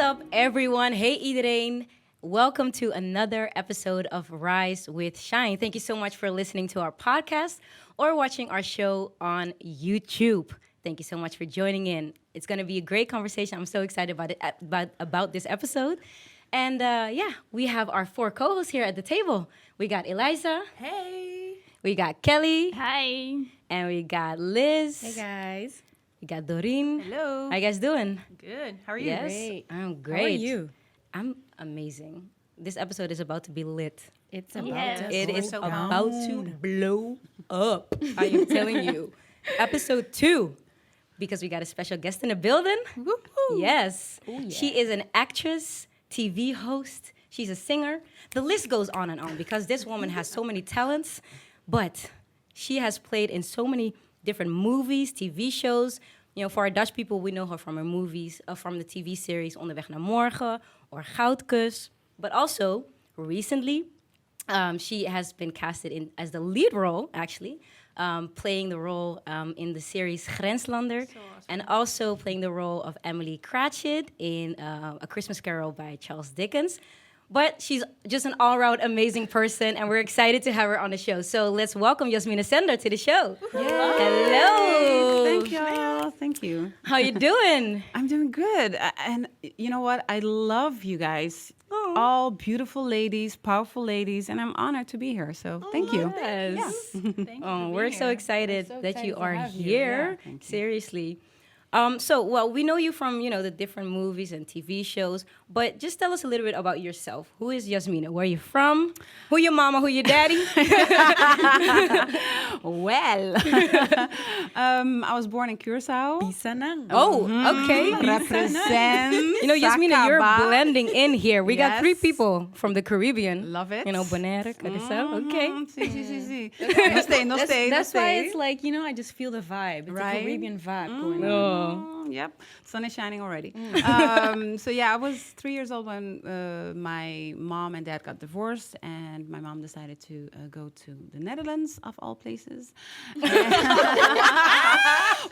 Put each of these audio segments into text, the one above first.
up, everyone? Hey, iedereen. Welcome to another episode of Rise with Shine. Thank you so much for listening to our podcast or watching our show on YouTube. Thank you so much for joining in. It's going to be a great conversation. I'm so excited about this episode. And we have our four co-hosts here at the table. We got Eliza. Hey. We got Kelly. Hi. And we got Liz. Hey, guys. We got Doreen. Hello. How you guys doing? Good. How are you? Yes, Great. I'm great. How are you? I'm amazing. This episode is about to be lit. It's about Yes. to It is so about to blow up. I am telling you. Episode 2. Because we got a special guest in the building. Woo-hoo. Yes. Ooh, yeah. She is an actress, TV host. She's a singer. The list goes on and on because this woman has so many talents. But she has played in so many different movies, TV shows. You know, for our Dutch people, we know her from her movies, from the TV series Onderweg naar Morgen or Goudkus. But also, recently, she has been casted in as the lead role, actually, playing the role in the series Grenslander. So awesome. And also playing the role of Emily Cratchit in A Christmas Carol by Charles Dickens. But she's just an all-around amazing person, and we're excited to have her on the show. So let's welcome Jasmine Sendar to the show. Yay. Hello. Thank y'all. Thank you. How you doing? I'm doing good. And you know what? I love you guys. Oh. All beautiful ladies, powerful ladies, and I'm honored to be here. So thank you. Yes. Thank you Oh, for we're being so here. excited We're so that excited you to are have you. here. Yeah, thank you. Seriously. So we know you from, the different movies and TV shows, but just tell us a little bit about yourself. Who is Jasmine? Where are you from? Who your mama? Who your daddy? Well, I was born in Curaçao. Oh, okay. Represent. You know, Jasmine, you're Sakaba. blending in here. We got 3 Yes. people from the Caribbean. Love it. You know, Bonaire, Curaçao. Okay. Sí. No stay. That's why it's like, I just feel the vibe. It's Right? a Caribbean vibe going on. Oh. Yep, sun is shining already. So I was 3 years old when my mom and dad got divorced, and my mom decided to go to the Netherlands, of all places.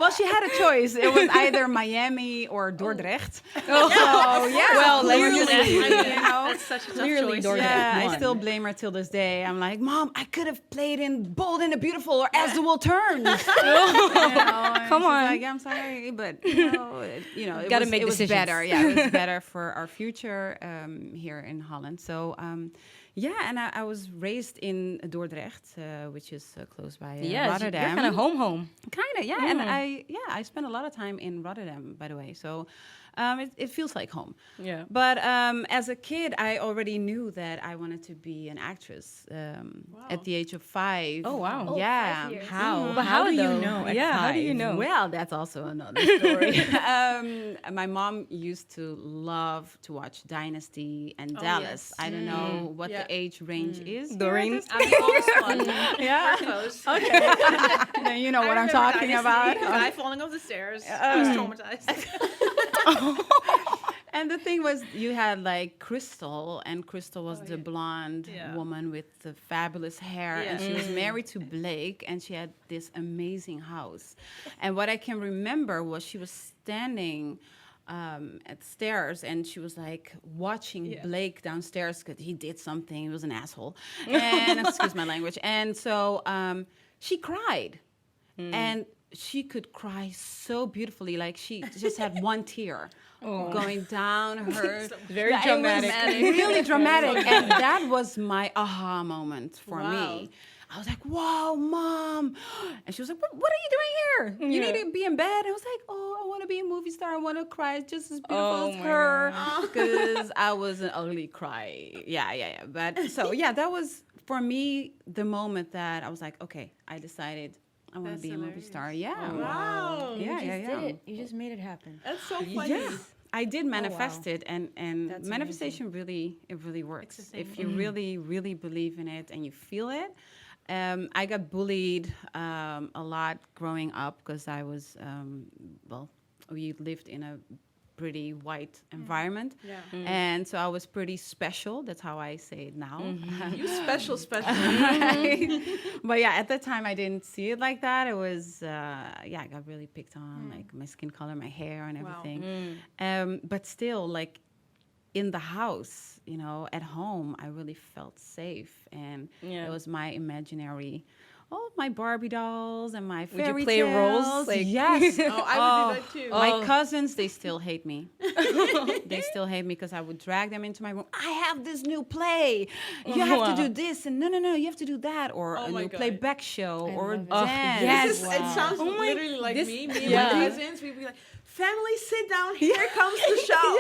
Well, she had a choice. It was either Miami or Dordrecht. Oh. So yeah, Well, clearly, That's such a tough Clearly choice. Dordrecht. yeah, I won. still blame her till this day. I'm like, Mom, I could have played in Bold and the Beautiful or As the World Turns. Come on. Like, I'm sorry, but it Gotta was, make it was decisions. better. Yeah, it was better for our future here in Holland. So and I was raised in Dordrecht, which is close by Yes, Rotterdam. you're kind of home. Kind of, yeah. And I spent a lot of time in Rotterdam, by the way. So it feels like home. Yeah. But as a kid, I already knew that I wanted to be an actress at the age of 5. Oh, wow. Oh, Yeah. 5 years. How? But How do you though? know at Yeah, how do you 5? know? Well, that's also another story. My mom used to love to watch Dynasty and Dallas. yes. I don't know what Yeah. the age range is. Doreen? I'm the oldest one. Yeah. Close. Now you know what I'm talking about. Guy falling off the stairs. I was traumatized. And the thing was, you had like Crystal, and Crystal was the blonde Yeah. woman with the fabulous hair, and Yeah. she was married to Blake, and she had this amazing house. And what I can remember was she was standing at stairs, and she was like watching Blake downstairs because he did something. He was an asshole, and excuse my language. And so she cried, and she could cry so beautifully, like she just had one tear going down her. Very It was dramatic. really dramatic, and that was my aha moment for Wow. me. I was like, "Whoa, Mom!" And she was like, "What are you doing here? You need to be in bed." I was like, "Oh, I want to be a movie star. I want to cry just as beautiful as my her," because I was an ugly cry. Yeah. But so that was for me the moment that I was like, "Okay, I decided I want to That's be a movie hilarious. star." Yeah. Wow. Yeah, You yeah. did it. You just made it happen. That's so funny. Yeah, I did manifest it, and That's manifestation really works It's the if same. you really believe in it and you feel it. I got bullied a lot growing up because I was we lived in a pretty white environment, and so I was pretty special. That's how I say it now. You special. But yeah, at that time I didn't see it like that. It was I got really picked on, like my skin color, my hair, and everything. But still, like in the house, at home, I really felt safe. And it was my imaginary, my Barbie dolls and my fairy Would you play tales. roles? Yes. I would do that too. My cousins, they still hate me. They still hate me because I would drag them into my room. I have this new play. You have to do this. And no, you have to do that. Or a new playback show or dance. Yes. It sounds literally like me. Me and Yeah. my cousins, we'd be like, family, sit down. Here comes the show.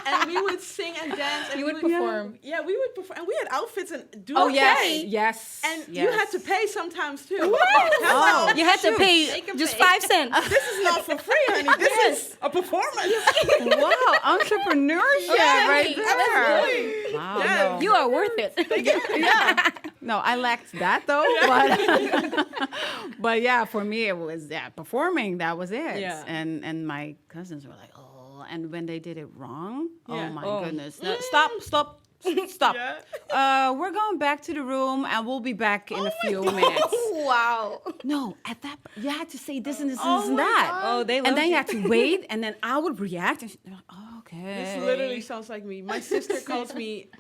And we would sing and dance. And You would perform. Yeah, we would perform. And we had outfits and do Oh, okay. yes. And you had to pay sometimes too. Oh, You had to pay just 5 cents. This is not for free, honey. This is a performance. Wow, entrepreneurship right there. Wow. Yes. No. You are worth it. No, I lacked that though. But yeah, for me it was performing. That was it. Yeah. And my cousins were like, oh, and when they did it wrong, Yeah. oh my goodness, no, stop. We're going back to the room, and we'll be back in a few minutes. Wow. No, at that you had to say this and this and this and that. Oh, they and loved then you. you had to wait, and then I would react. And they're like, oh, okay. This literally sounds like me. My sister calls me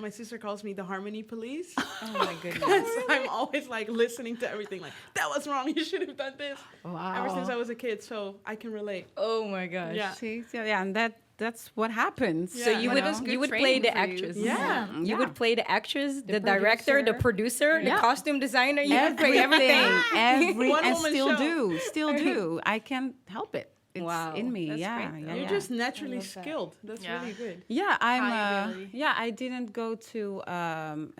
the harmony police. Oh my goodness. I'm always like listening to everything. Like, that was wrong. You should have done this. Wow. Ever since I was a kid, so I can relate. Oh my gosh. Yeah. See, so, yeah, and that's what happens. Yeah. So you would That was good play the training for you. actress. Yeah. You would play the actress, the director, the producer, the Yeah. costume designer. You would play everything, everything. One and woman still do. I can't help it. It's Wow. in me. That's yeah, great, yeah, though. You're yeah. just naturally love that. skilled. That's Yeah. really good. Yeah, I'm. High ability. I didn't go to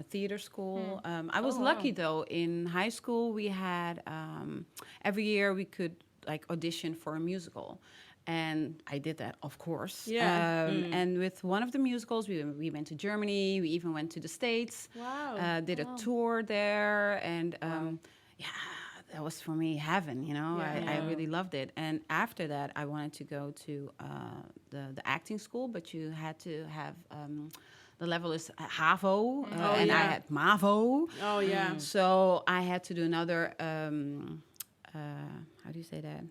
a theater school. I was lucky though. In high school, we had every year we could like audition for a musical, and I did that, of course. Yeah. And with one of the musicals, we went to Germany. We even went to the States. Wow. Did a tour there, and yeah. That was for me heaven, I really loved it. And after that, I wanted to go to the acting school, but you had to have the level is HAVO, and I had MAVO. Oh, yeah. So I had to do another, how do you say that?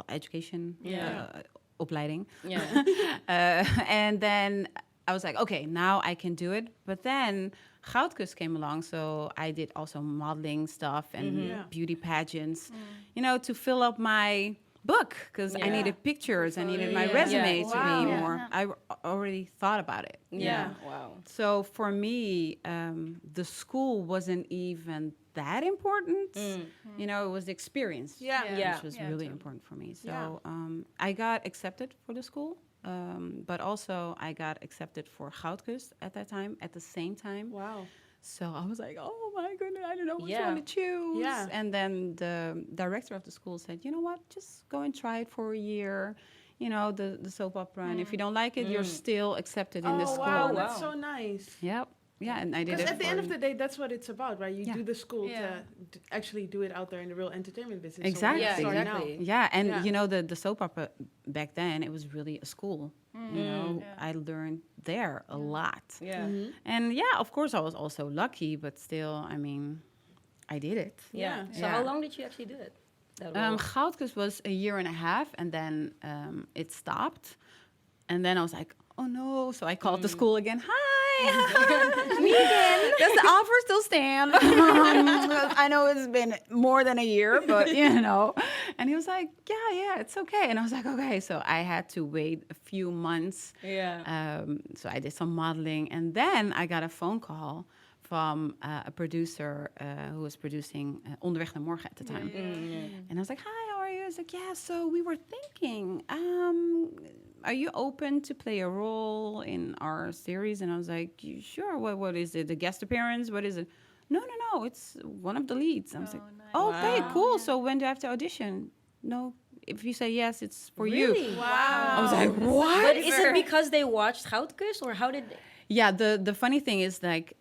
Education, opleiding. Yeah. And then I was like, okay, now I can do it. But then Goudkus came along, so I did also modeling stuff and beauty pageants, to fill up my book, because I needed pictures, I needed my resume to be more. I already thought about it. Yeah. Wow. So for me, the school wasn't even that important. It was the experience, Yeah. which was really important for me. So I got accepted for the school. But also I got accepted for Goudkus at that time, at the same time. Wow. So I was like, oh my goodness, I don't know which Yeah. one to choose. Yeah. And then the director of the school said, you know what, just go and try it for a year, the soap opera. And if you don't like it, you're still accepted in the school. Wow, that's so nice. Yep. Yeah, and I did Because it at the end of the day, that's what it's about, right? You Yeah. do the school Yeah. to actually do it out there in the real entertainment business. Exactly. So why Yeah, start exactly. now? Yeah, and Yeah. the soap opera back then, it was really a school. I learned there a lot. Yeah. And yeah, of course, I was also lucky, but still, I mean, I did it. Yeah. So Yeah. how long did you actually do it? That role? Goudkus was a year and a half, and then it stopped. And then I was like, oh no. So I called the school again. Hi, me again. Does the offer still stand? I know it's been more than a year, but And he was like, yeah, it's okay. And I was like, okay. So I had to wait a few months. Yeah. So I did some modeling, and then I got a phone call from a producer who was producing Onderweg naar Morgen at the time. And I was like, hi, how are you? I was like, yeah, so we were thinking, are you open to play a role in our series? And I was like, sure, what is it? A guest appearance? What is it? No, it's one of the leads. I was like, nice. oh, okay, cool. So when do I have to audition? No, if you say yes, it's for you. Wow. I was like, what? But is it because they watched Goudkus, or how did they? Yeah, the funny thing is, like,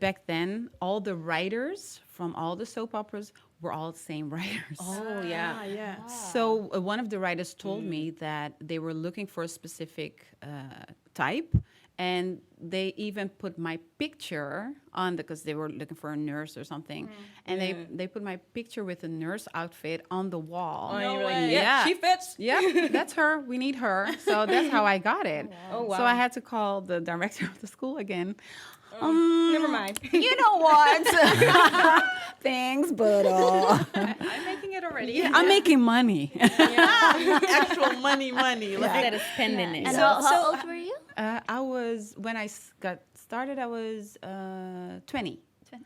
back then, all the writers from all the soap operas were all the same writers. Oh, yeah. Yeah. So one of the writers told me that they were looking for a specific type, And they even put my picture on because they were looking for a nurse or something. And they put my picture with a nurse outfit on the wall. Oh, and you were way. like, yeah, she fits. Yeah, that's her. We need her. So that's how I got it. Oh, wow. So I had to call the director of the school again. Never mind. You know what? Thanks, but I'm making it already. I'm making money. Actual money. Like, Instead of spending it. And how old were you? I was when I got started. I was 20.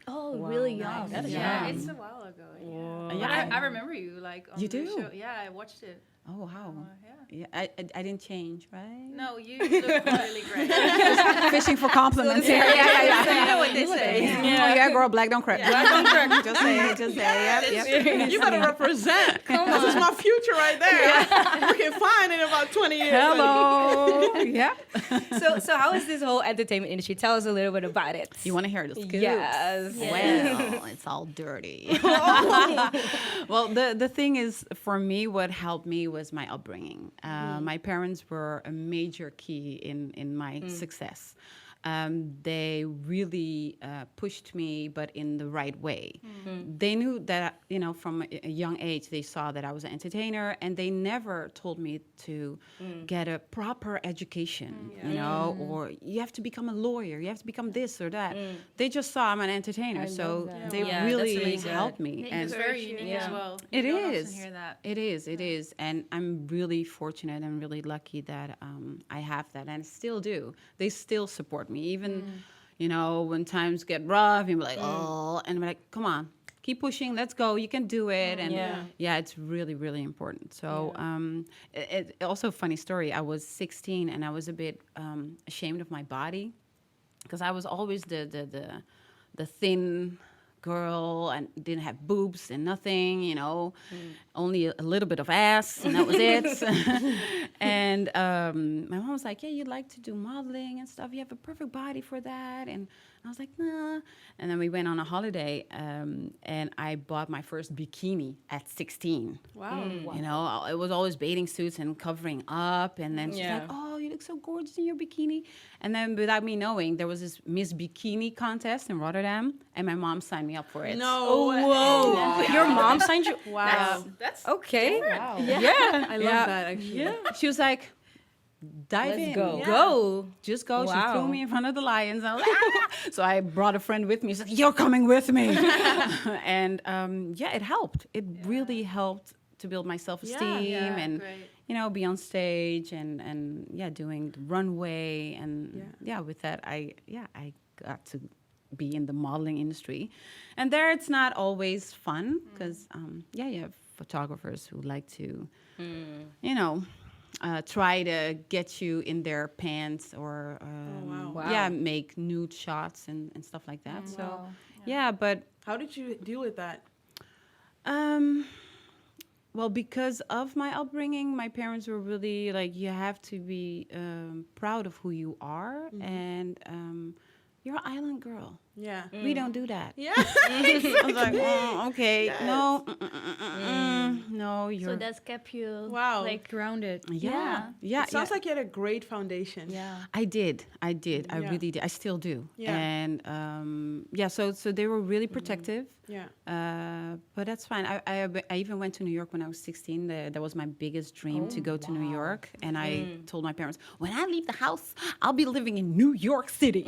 Oh, really young. That is Yeah, young. it's a while ago. Yeah. Yeah, I remember you like on You the do? show. Yeah, I watched it. Oh wow. Yeah. Yeah, I didn't change, right? No, you look really great. Fishing for compliments here. You know what they say. Yeah, girl, black don't crack. Black don't crack. Just say it. Just say it. Yep. you better represent. This is my future right there. You can find in about 20 years. Hello. Yeah. So how is this whole entertainment industry? Tell us a little bit about it. You want to hear the scoop? Yes. Well, it's all dirty. Well, the thing is, for me, what helped me was my upbringing. My parents were a major key in my success. They really pushed me, but in the right way. They knew that, from a young age, they saw that I was an entertainer, and they never told me to get a proper education, or you have to become a lawyer, you have to become this or that. They just saw I'm an entertainer, so they Yeah, really, that's really good. helped me. It's And very unique as well. it You don't is. often hear that. It is. And I'm really fortunate and really lucky that I have that, and still do. They still support me, even, when times get rough, and be like, oh, and I'm like, come on, keep pushing, let's go, you can do it. And it's really, really important. So it also a funny story. I was 16 and I was a bit ashamed of my body because I was always the thin girl and didn't have boobs and nothing, only a little bit of ass, and that was it. And my mom was like, yeah, you'd like to do modeling and stuff. You have a perfect body for that. And I was like, nah. And then we went on a holiday, and I bought my first bikini at 16. Wow. It was always bathing suits and covering up. And then she's Yeah. like, oh, you look so gorgeous in your bikini. And then without me knowing, there was this Miss Bikini contest in Rotterdam, and my mom signed me up for it. No. way. Whoa. Your mom signed you? Wow. That's Okay. wow. Yeah. I love that, actually. Yeah. She was like, dive Let's in. go. Yeah. Go. Just go. She Wow. threw me in front of the lions. I was like, ah! So I brought a friend with me. She's like, you're coming with me. And it helped. It really helped to build my self-esteem Yeah, and, great. be on stage and doing the runway. And with that, I got to be in the modeling industry. And there it's not always fun because, you have photographers who like to, try to get you in their pants or Wow. make nude shots and stuff like that. So Wow. but How did you deal with that? well, because of my upbringing, my parents were really like, you have to be proud of who you are, and you're an island girl. Yeah. We don't do that. Yeah. I was like, oh, okay, no, no, you're. So that's kept you Wow. like Grounded. yeah. It sounds like you had a great foundation. yeah. I did. I Yeah. really did. I still do. Yeah. And so they were really protective. Yeah. But that's fine. I even went to New York when I was 16. That was my biggest dream to go to New York. And I told my parents, when I leave the house, I'll be living in New York City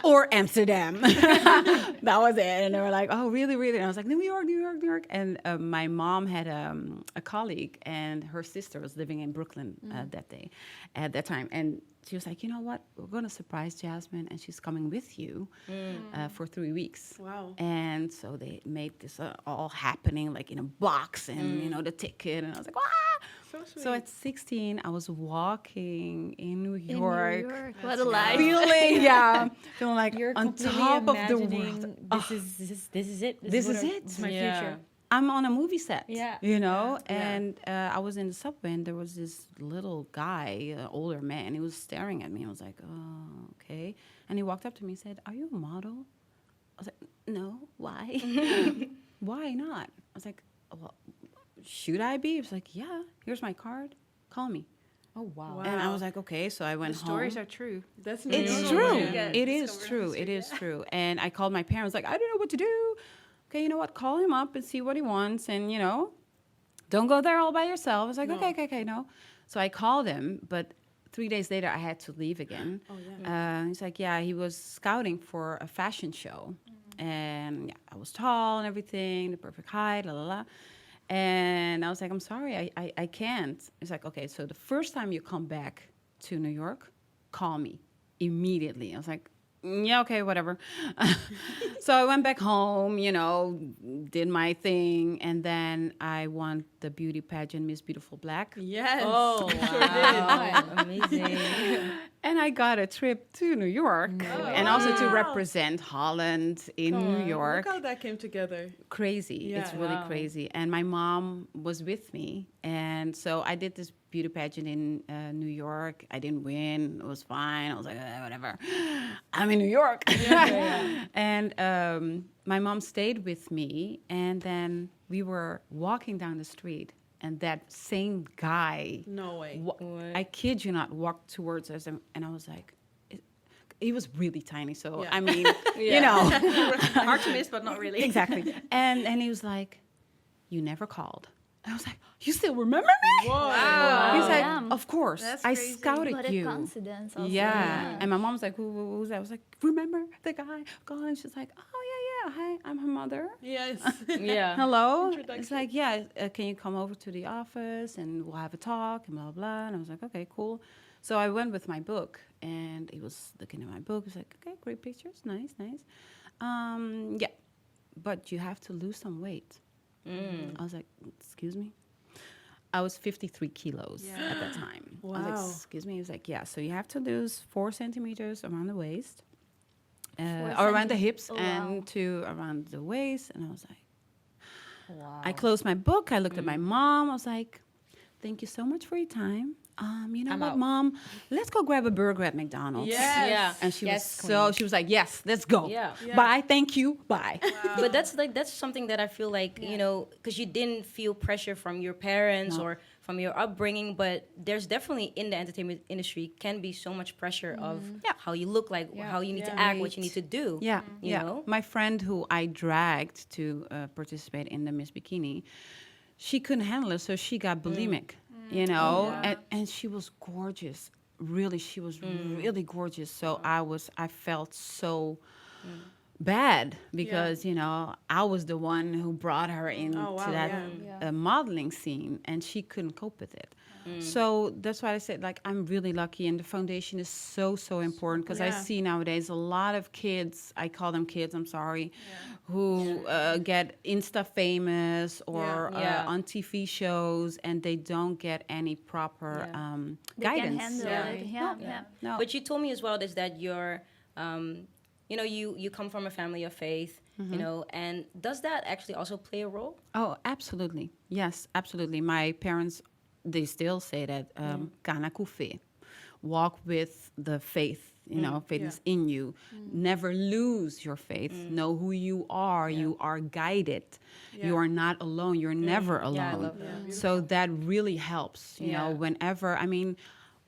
or Amsterdam. That was it. And they were like, oh, really, really? And I was like, New York, New York, New York. And my mom had a colleague, and her sister was living in Brooklyn at that time. And she was like, you know what? We're going to surprise Jasmine, and she's coming with you for 3 weeks. Wow. And so they made this all happening, like in a box, and, the ticket. And I was like, ah! So sweet. So at 16, I was walking in New In New York. York. What a life. Feeling like You're on completely top of the imagining world. This is it. This is what it. This is my Yeah. future. I'm on a movie set, Yeah. and I was in the subway, and there was this little guy, an older man. He was staring at me. I was like, oh, okay. And he walked up to me and said, are you a model? I was like, no, why? Why not? I was like, well, should I be? He was like, yeah, here's my card. Call me. Oh, wow. And I was like, okay. So I went home. Stories are true. That's It's New true. York. Yeah. It is true. It is true. And I called my parents, like, I don't know what to do. Okay, you know what? Call him up and see what he wants. And, don't go there all by yourself. I was like, okay, no. So I called him, but 3 days later, I had to leave again. Oh, yeah. He's like, yeah, he was scouting for a fashion show. And I was tall and everything, the perfect height, la, la, la. And I was like, I'm sorry, I can't. He's like, okay, so the first time you come back to New York, call me immediately. I was like, yeah, okay, whatever. So I went back home, did my thing, and then I won the beauty pageant Miss Beautiful Black. Yes. Oh, wow. Amazing. And I got a trip to New York and also to represent Holland in New York. Look how that came together. Crazy. It's Yeah. really crazy. And my mom was with me. And so I did this beauty pageant in New York. I didn't win. It was fine. I was like, whatever. I'm in New York. And my mom stayed with me. And then we were walking down the street. And that same guy, No way. I kid you not, walked towards us. And I was like, he was really tiny. So, Yeah. I mean, Hard to miss, but not really. Exactly. And he was like, you never called. And I was like, you still remember me? Whoa. He's like, Yeah. of course. That's I crazy. scouted What a you. coincidence. Also. Yeah. And my mom's like, who's that? I was like, remember the guy? God. And she's like, oh, yeah. Hi, I'm her mother. Yes. Yeah. Hello. Introduction. It's like, yeah, can you come over to the office and we'll have a talk and blah, blah. And I was like, okay, cool. So I went with my book and he was looking at my book. He was like, okay, great pictures. Nice. Yeah, but you have to lose some weight. I was like, excuse me? I was 53 kilos at that time. I was Wow. like, excuse me? He was like, yeah, so you have to lose 4 centimeters around the waist. 4 or around the hips Oh, wow. and to around the waist. And I was like, Wow. I closed my book. I looked at my mom. I was like, thank you so much for your time. You know I'm what, out. Mom? Let's go grab a burger at McDonald's. Yes. Yeah. And she Yes, was she was like, yes, let's go. Yeah. Yeah. Bye, thank you, bye. But that's something that I feel like, because you didn't feel pressure from your parents or from your upbringing, but there's definitely in the entertainment industry can be so much pressure of how you look like, how you need to act, what you need to do. Yeah, You know? My friend who I dragged to participate in the Miss Bikini, she couldn't handle it, so she got bulimic, and she was gorgeous. Really, she was really gorgeous. So I felt so bad because I was the one who brought her into that modeling scene, and she couldn't cope with it. So that's why I said, like, I'm really lucky, and the foundation is so important because I see nowadays a lot of kids, I call them kids, I'm sorry, who get Insta famous or on TV shows, and they don't get any proper They guidance. can handle it. Yeah. No. But you told me as well is that you're, you come from a family of faith, and does that actually also play a role? Oh, absolutely. Yes, absolutely. My parents, they still say that, kana kufe, walk with the faith, faith is in you. Never lose your faith. Know who you are. You are guided. You are not alone. You're never alone. Yeah, I love that. So that really helps, whenever,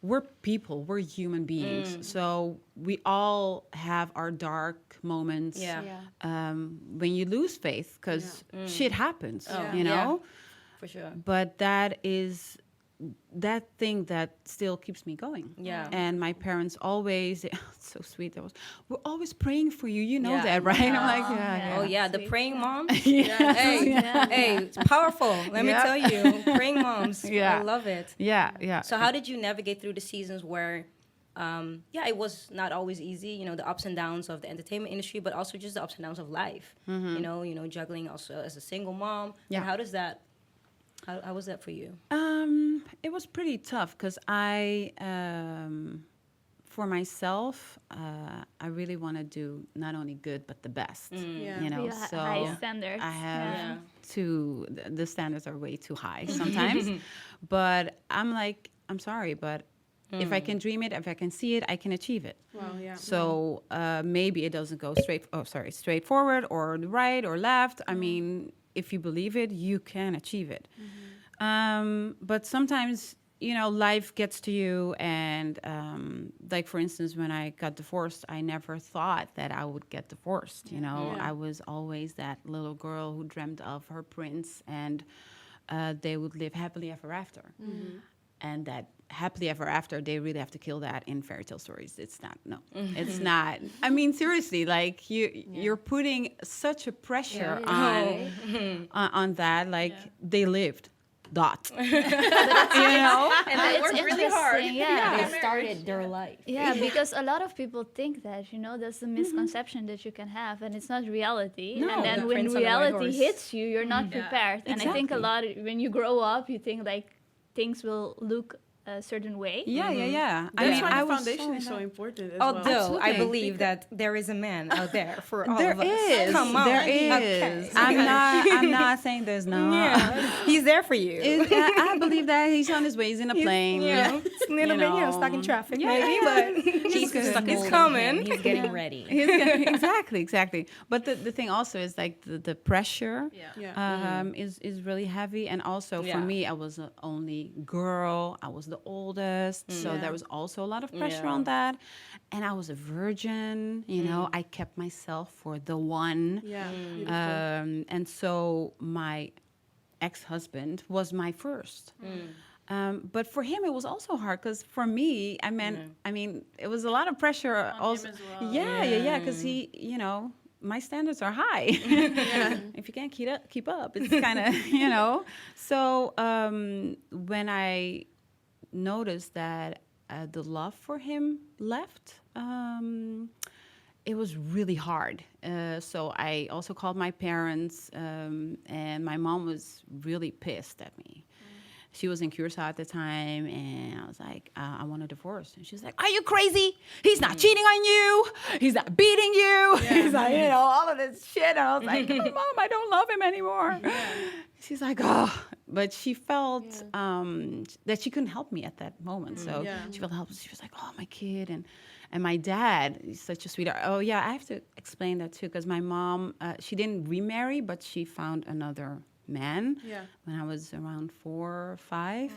we're people, we're human beings. So we all have our dark moments when you lose faith, because shit happens, Yeah. For sure. But that is that thing that still keeps me going. Yeah. And my parents always, it's so sweet, we're always praying for you, you know Yeah. that, right? I'm like, Oh yeah, the praying mom. yeah. Hey, it's powerful. Let me Yeah. tell you, praying moms. Yeah. I love it. Yeah. So how did you navigate through the seasons where, it was not always easy, the ups and downs of the entertainment industry, but also just the ups and downs of life. Juggling also as a single mom. Yeah. And how does that? How was that for you? It was pretty tough because I, for myself, I really want to do not only good but the best. Yeah. Be So high standards. I have Yeah. the standards are way too high sometimes. But I'm like, I'm sorry, but if I can dream it, if I can see it, I can achieve it. Wow, yeah. So maybe it doesn't go straight forward or right or left. I mean, if you believe it, you can achieve it. But sometimes life gets to you, and like for instance, when I got divorced, I never thought that I would get divorced. I was always that little girl who dreamt of her prince, and they would live happily ever after. And that happily ever after, they really have to kill that in fairy tale stories. It's not. No, it's not. I mean, seriously, like you're putting such a pressure on that. Like they lived. Dot. And they It's worked really hard. interesting, yeah. They started their life. Yeah, because a lot of people think that, that's a misconception that you can have, and it's not reality. No. And then The when prince on the white reality horse. hits you, you're not prepared. And I think a lot, when you grow up, you think like things will look a certain way. Yeah. That's why I the was foundation is so important as well. Although I Absolutely. believe that there is a man out there for all There of us. is. Come on. There Okay. is. I'm not saying there's not. Yeah. He's there for you. I believe that he's on his way. He's in a plane. It's a little bit, stuck in traffic maybe, but he's coming. He's getting ready. Exactly. But the thing also is like the pressure is really heavy. And also for me, I was the only girl. I was the oldest. So there was also a lot of pressure on that. And I was a virgin, I kept myself for the one. Yeah. And so my ex-husband was my first. But for him, it was also hard because for me, I mean, it was a lot of pressure. Also, him as well. Yeah, because he, my standards are high. If you can't keep up, it's kind of, So when I noticed that the love for him left, it was really hard. So I also called my parents, and my mom was really pissed at me. She was in Curacao at the time, and I was like, I want a divorce. And she was like, are you crazy? He's not cheating on you. He's not beating you. He's like, all of this shit. And I was like, oh, Mom, I don't love him anymore. She's like, oh. But she felt that she couldn't help me at that moment. So she felt helpless. She was like, oh, my kid. And my dad, he's such a sweetheart. Oh, yeah, I have to explain that, too, because my mom, she didn't remarry, but she found another man when I was around 4 or 5,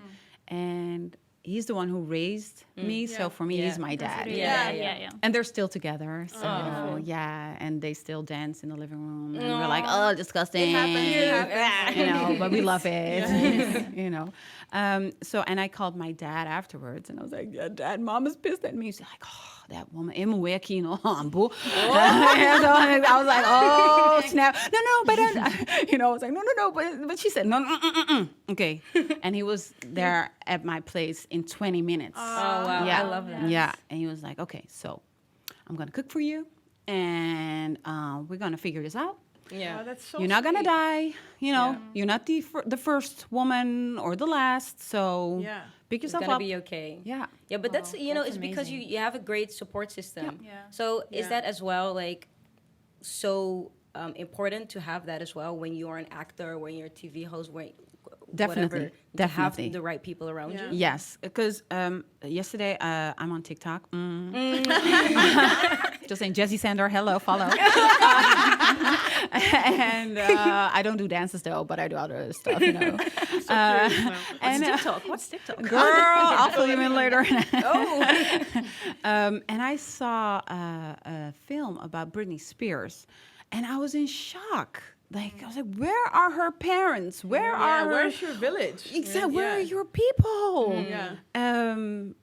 and he's the one who raised me. So for me, he's my dad. Yeah. And they're still together. So and they still dance in the living room. And we're like, oh, disgusting. It happens. But we love it. So and I called my dad afterwards, and I was like, yeah, Dad, Mom is pissed at me. She's like, oh, that woman, I was like, oh, snap. No, but I was like, no, but she said, no. Okay. And he was there at my place in 20 minutes. Oh, wow. Yeah. I love that. Yeah. And he was like, okay, so I'm going to cook for you, and we're going to figure this out. Yeah. Oh, that's so You're not going to sweet. die. You're not the first woman or the last. So pick It's yourself gonna up. be okay. Yeah. Yeah, but that's that's it's because amazing. you have a great support system. Yeah. So is Yeah. that as well like so important to have that as well when you're an actor, when you're a TV host, when Definitely. to have Definitely. the right people around Yeah. you? Yes, because yesterday I'm on TikTok. Just saying, Jasmine Sendar, hello, follow. And I don't do dances though, but I do other stuff, And TikTok. What's TikTok? girl, I'll fill you in later. And I saw a film about Britney Spears, and I was in shock. Like I was like, where are her parents? Where's your village? Exactly. Where are your people? Yeah. And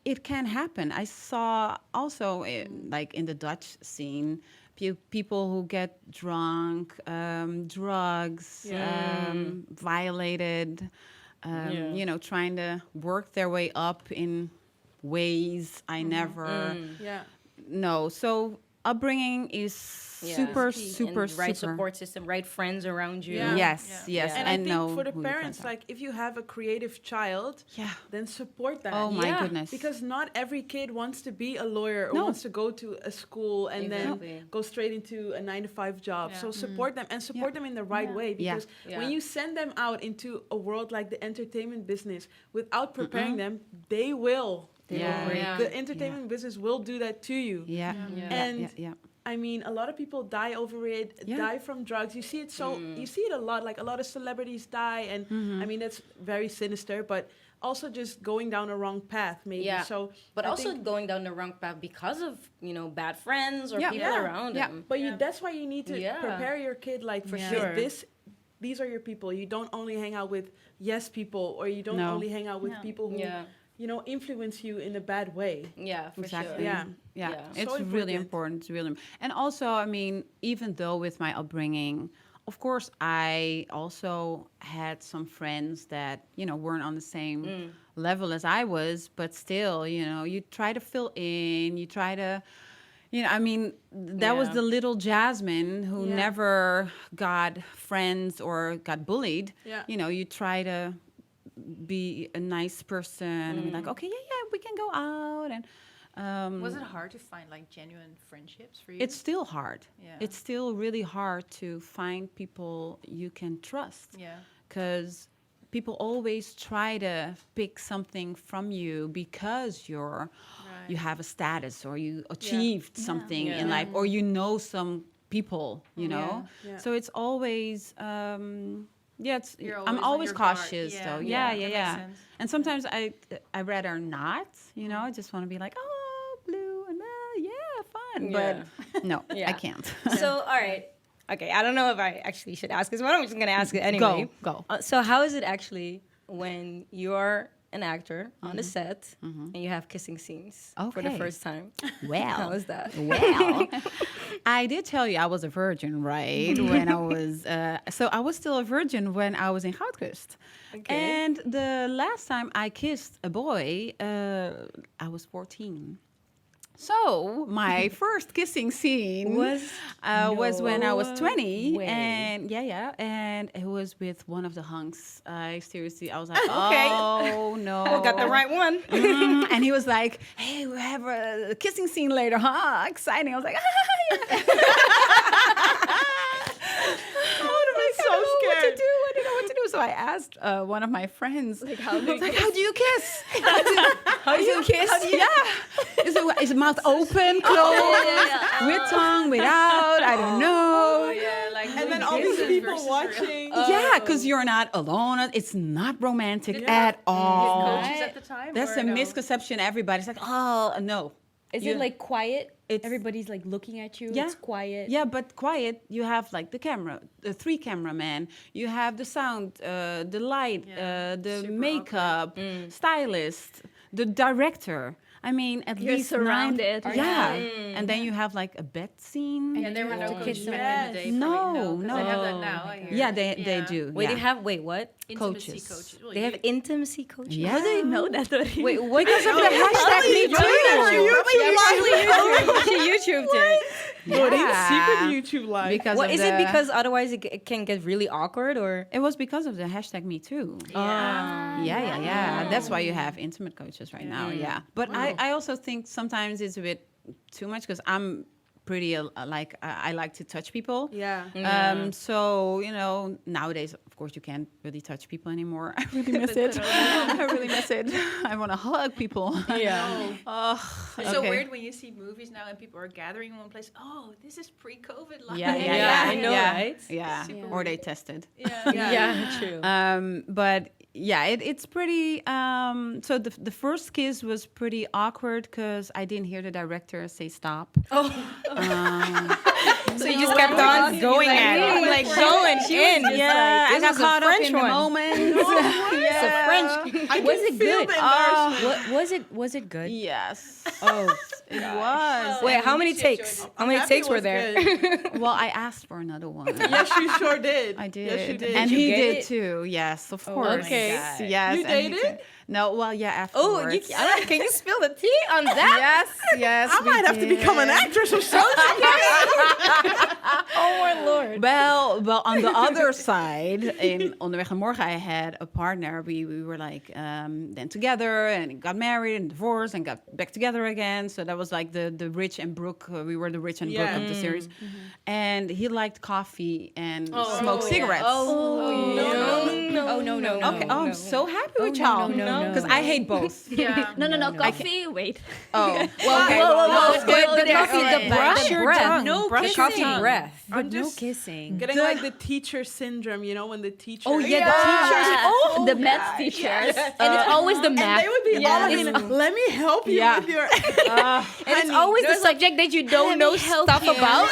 it can happen. I saw also like in the Dutch scene, people who get drunk, drugs, violated, trying to work their way up in ways I never know. So upbringing is super And right support system, right friends around you. Yeah. Yes. And I think know for the who your parents, friends are. like if you have a creative child, then support that. Oh my goodness. Because not every kid wants to be a lawyer or No. wants to go to a school and Exactly. then go straight into a 9-to-5 job. Yeah. So support them and support them in the right way. Because when you send them out into a world like the entertainment business without preparing them, they will. Yeah. The entertainment business will do that to you. Yeah. And I mean, a lot of people die over it, die from drugs. You see it you see it a lot. Like a lot of celebrities die, and I mean that's very sinister. But also just going down a wrong path, maybe. Yeah. So, but I also think, going down the wrong path because of bad friends or people around them. But that's why you need to prepare your kid. Like for sure, these are your people. You don't only hang out with yes people, or you don't only hang out with people who influence you in a bad way. Yeah, for sure. Yeah. It's So really important. It's really, and also, I mean, even though with my upbringing, of course, I also had some friends that weren't on the same level as I was, but still, you try to fill in. You try to. I mean, that was the little Jasmine who never got friends or got bullied. Yeah. You try to be a nice person and be like, okay, we can go out. And was it hard to find like genuine friendships for you? it's still hard. Yeah. It's still really hard to find people you can trust. Yeah. Because people always try to pick something from you because you have a status or you achieved something in life or some people, Yeah. So it's always it's You're I'm always on always your guard. cautious Yeah. though. Yeah, Yeah. that makes sense. And sometimes I rather not, I just want to be like, oh, blue and fun. Yeah. But no, Yeah. I can't. So, all right. Okay, I don't know if I actually should ask this one. I'm just going to ask it anyway. Go. So how is it actually when you're an actor on the set and you have kissing scenes for the Okay. first time? Well, How is that? Well, I did tell you I was a virgin, right? When I was, so I was still a virgin when I was in Goudkust. Okay. And the last time I kissed a boy, I was 14. So my first kissing scene was when I was 20, way. and and it was with one of the hunks. I was like, Okay. oh no, Got the right one. And he was like, hey, we have a kissing scene later, huh? Exciting. I was like, yeah. I would have been so scared. What to do? I didn't know what to do. So I asked one of my friends, how do you kiss? How do you kiss? Is the mouth open, closed, with tongue, without? I don't know. And then all these people watching. Yeah, because you're not alone. It's not romantic at all. Coaches at the time? That's or a no? misconception. Everybody's like, oh, no. Is You- it like quiet? It's- Everybody's like looking at you. Yeah. It's quiet. Yeah, but quiet. You have like the camera, the 3 cameramen. You have the sound, the light, the Super makeup, stylist, the director. I mean, at You're least surrounded. 9, yeah. And then you have like a bed scene. And there were no Oh. coaches Yes. back in the day. No, probably, 'cause no. They have that now. I hear. Yeah, they do. Wait, yeah. they have, what? Intimacy coaches. coaches. Well, They have intimacy coaches? Yeah. How do you know that already? Wait, what? Because of the hashtag Me She YouTubed it. No, they Yeah. secret YouTube live. Because What of is it? the- Because otherwise it can get really awkward, or? It was because of the hashtag Me Too. Yeah. That's why you have intimate coaches right now. Yeah. But I also think sometimes it's a bit too much because I'm pretty I like to touch people. Yeah. So nowadays, of course, you can't really touch people anymore. I really miss it. I really miss it. I want to hug people. Yeah. It's so weird when you see movies now and people are gathering in one place. Oh, this is pre-COVID life. Yeah. I know, right? Yeah. Super Or they tested. Yeah, true. But yeah, it's pretty. So the first kiss was pretty awkward because I didn't hear the director say stop. So you just kept on going at it, like going in. Yeah, I This got is a caught up French in one. the moment. It's a French. Was it good? embarrassment. Was it good? Yes, Oh, it was. Wait, how many takes? How many Happy takes were was there? good. Well, I asked for another one. Yes, you sure did. I did. Yes, you did. And Did you he get did it? too. Yes, of course. okay. Yes. You and he dated? said- No, well, yeah, Oh, afterwards. can you spill the tea on that? Yes. I might have to become an actress or something. Oh my lord. Well, on the other side, in Onderweg naar Morgen, I had a partner. We were like then together and got married and divorced and got back together again. So that was like the Rich and Brooke. We were the Rich and Brooke of the series. And he liked coffee and smoked cigarettes. No. no. Okay. Oh, I'm so happy with no, y'all. no. Because I hate both. Yeah. No. Coffee. Wait. Oh. Well, okay. whoa. Go The there. coffee, Alright. the Brush the your breath. tongue. No Brush kissing. your Coffee tongue. breath. I'm No just kissing. getting like the teacher syndrome, you know, when the teacher. Oh yeah, the teachers. Oh, The math teachers. And it's always the and math. they would be all in. Let me help you Yeah. with your. And it's always the subject that you don't know stuff about.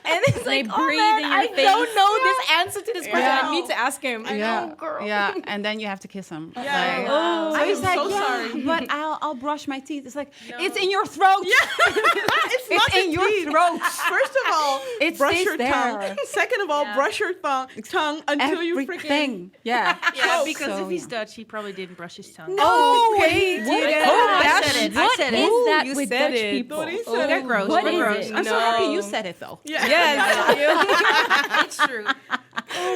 And it's They like, breathe man, in your I face. don't know this answer to this question. Yeah. I need to ask him. Yeah, and then you have to kiss him. Yeah. Like, Oh, so I he's am like, so yeah, sorry. but I'll brush my teeth. It's like, it's in your throat. It's not It's in the your teeth. throat. First of all, It brush stays your there. tongue. Second of all, brush your tongue until you freaking. Everything. Yeah. Yeah, because So, if he's yeah. Dutch, he probably didn't brush his tongue. Oh, wait. I said it. What I said is it. that You with said Dutch it. people? What he said They're it. gross. What We're is gross. it? I'm so No. happy you said it though. Yeah. Yes. It's true.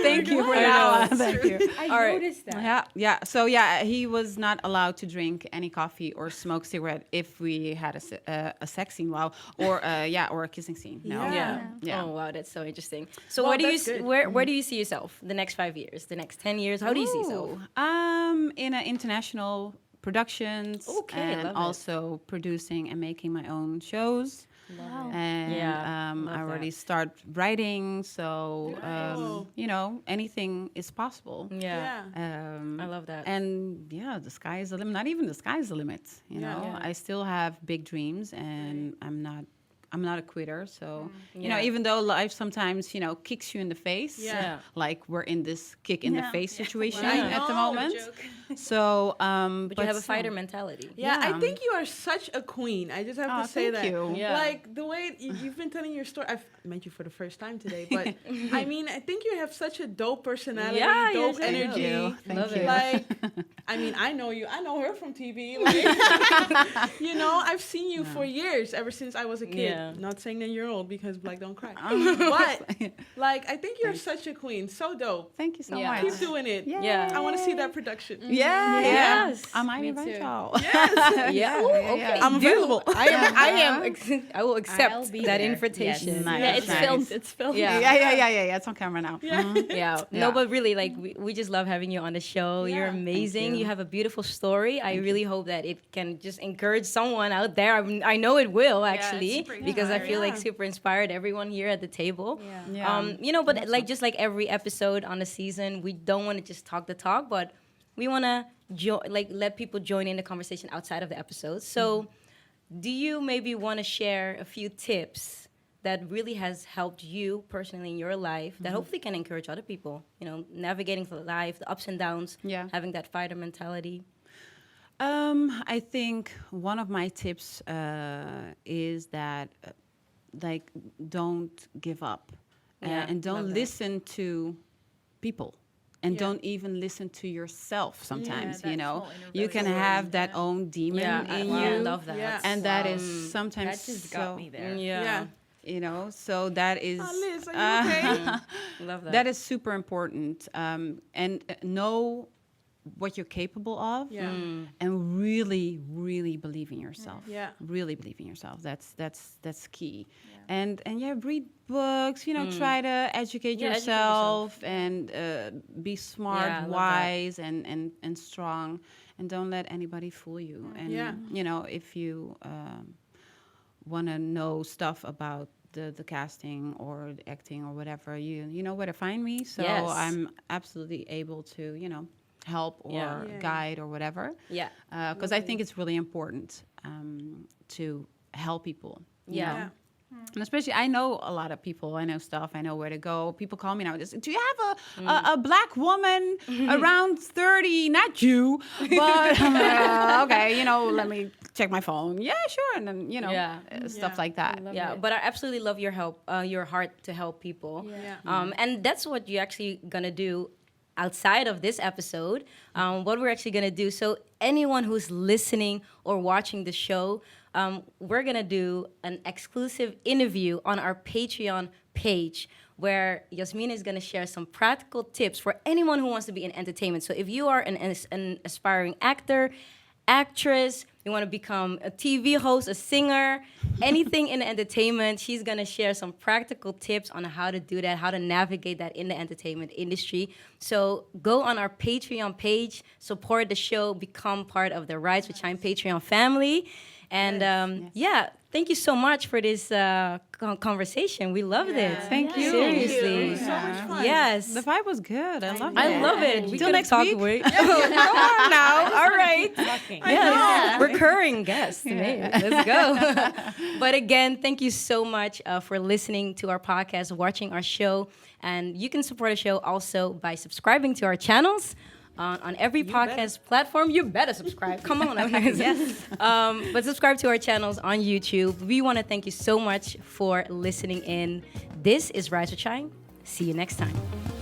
Thank you for I that. know. Thank you. I All right. noticed that. Yeah. So yeah, he was not allowed to drink any coffee or smoke cigarette if we had a sex scene, or a kissing scene. No. Yeah. Yeah. Oh wow, that's so interesting. So Well, where do you that's good. where do you see yourself the next 5 years, the next 10 years? How do you see yourself? In an international productions, Okay, and love it. also producing and making my own shows. Wow. And Yeah, love I already that. start writing, so Cool. anything is possible. Yeah. Yeah. I love that. And yeah, the sky is the limit. Not even the sky is the limit. You Yeah. know, Yeah. I still have big dreams, and I'm not a quitter. So you know, Yeah. even though life sometimes kicks you in the face, Yeah. like we're in this kick in the Yeah. face situation Wow. at the No moment. joke. So, but you have a still. fighter mentality. Yeah, I Yeah. think you are such a queen. I just have Oh, to say thank that. you. Yeah. Like the way you've been telling your story. I've met you for the first time today, but I mean, I think you have such a dope personality, Yeah, dope yes, I energy. do. Thank Love you. it. Like, I mean, I know you. I know her from TV. Like, I've seen you for years, ever since I was a kid. Yeah. Not saying that you're old because Black don't cry. Oh. But like, I think you're such a queen. So dope. Thank you so Yeah. much. Keep doing it. Yeah. I want to see that production. Yeah, Yes. I might Me eventually. Yeah. Okay. I'm available. I am. I will accept I'll be that there. invitation. Yes. Nice. Yeah, it's Nice. filmed. It's filmed. Yeah. Yeah. It's on camera now. Mhm. Yeah. No, but really, like, we just love having you on the show. You're Yeah. amazing. Thank You you. have a beautiful story. I really hope that it can just encourage someone out there. I know it will, actually, super because I feel like Yeah. super inspired everyone here at the table. Yeah. Yeah. But like just like every episode on the season, we don't want to just talk the talk, but we want to let people join in the conversation outside of the episode. So, do you maybe want to share a few tips that really has helped you personally in your life that hopefully can encourage other people? Navigating through life, the ups and downs, Yeah. having that fighter mentality. I think one of my tips is that, don't give up, Yeah, and don't love that. listen to people, and Yeah. don't even listen to yourself. Sometimes, that small inner you can voice. have that own demon in I you, love that. Yeah. and that is That sometimes just so. got me there. Yeah. So that is. Oh, Liz, are you okay? Love that. That is super important, and know what you're capable of, Yeah. and really, really believe in yourself. Yeah. Really believe in yourself. That's key. And read books. Try to educate Yeah, educate yourself and be smart, Yeah, I love that. wise, and strong, and don't let anybody fool you. And Yeah. if you want to know stuff about the casting or the acting or whatever, you know where to find me. So Yes. I'm absolutely able to help or Yeah. guide or whatever, Yeah. because I think it's really important to help people. you Yeah. know. And especially, I know a lot of people. I know stuff. I know where to go. People call me now. Do you have a black woman around 30? Not you, but okay. Let me check my phone. Yeah, sure. And then stuff Yeah. like that. Yeah, but I absolutely love your help, your heart to help people. Yeah. And that's what you're actually gonna do outside of this episode. What we're actually gonna do. So anyone who's listening or watching the show, we're gonna do an exclusive interview on our Patreon page where Jasmine is gonna share some practical tips for anyone who wants to be in entertainment. So if you are an aspiring actor, actress, you want to become a TV host, a singer, anything in entertainment, she's going to share some practical tips on how to do that, how to navigate that in the entertainment industry. So go on our Patreon page, support the show, become part of the Rise with Shine Patreon family. And yeah, thank you so much for this conversation. We loved it. Thank you. Seriously. It was so much fun. Yes. The vibe was good. I love it. I love it. Till next week. Wait. Come on now. All right. Yeah, recurring guest. Maybe. Let's go. But again, thank you so much for listening to our podcast, watching our show. And you can support the show also by subscribing to our channels. On every podcast platform. You better subscribe. Come on. Yes. But subscribe to our channels on YouTube. We want to thank you so much for listening in. This is Rise with Shine. See you next time.